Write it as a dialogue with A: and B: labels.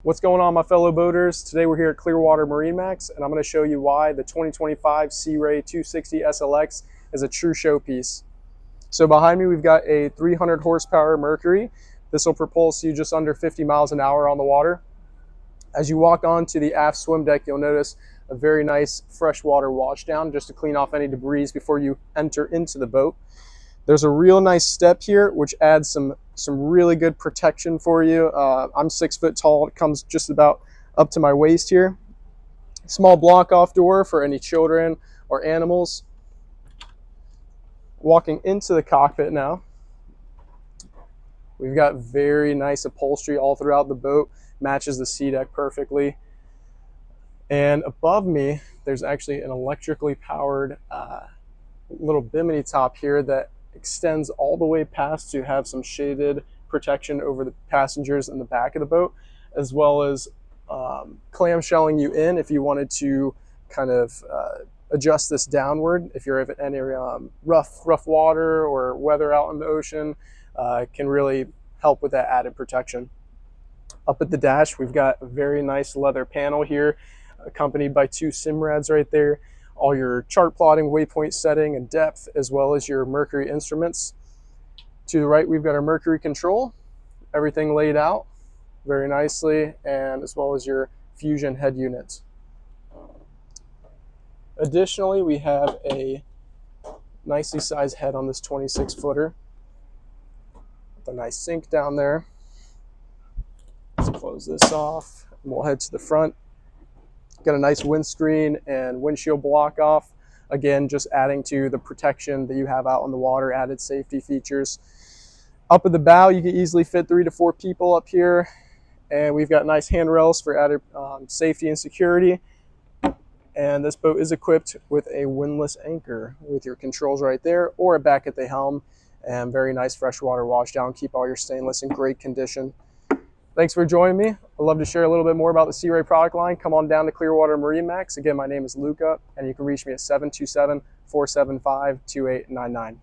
A: What's going on, my fellow boaters? Today we're here at Clearwater MarineMax, and I'm going to show you why the 2025 Sea Ray 260 SLX is a true showpiece. So behind me we've got a 300 horsepower Mercury. This will propulse you just under 50 miles an hour on the water. As you walk onto the aft swim deck, you'll notice a very nice freshwater washdown just to clean off any debris before you enter into the boat. There's a real nice step here which adds some really good protection for you. I'm 6 foot tall. It comes just about up to my waist here. Small block off door for any children or animals. Walking into the cockpit now, we've got very nice upholstery all throughout the boat. Matches the sea deck perfectly. And above me there's actually an electrically powered little bimini top here that extends all the way past to have some shaded protection over the passengers in the back of the boat, as well as clamshelling you in if you wanted to kind of adjust this downward. If you're at any rough water or weather out in the ocean, it can really help with that added protection. Up at the dash, we've got a very nice leather panel here, accompanied by 2 Simrads right there. All your chart plotting, waypoint setting, and depth, as well as your Mercury instruments. To the right, we've got our Mercury control, everything laid out very nicely, and as well as your fusion head unit. Additionally, we have a nicely sized head on this 26 footer with a nice sink down there. Let's close this off and we'll head to the front. Got a nice windscreen and windshield block off. Again, just adding to the protection that you have out on the water, added safety features. Up at the bow, you can easily fit 3 to 4 people up here. And we've got nice handrails for added safety and security. And this boat is equipped with a windlass anchor with your controls right there, or back at the helm. And very nice freshwater washdown. Keep all your stainless in great condition. Thanks for joining me. I'd love to share a little bit more about the Sea Ray product line. Come on down to Clearwater MarineMax. Again, my name is Luca, and you can reach me at 727-475-2899.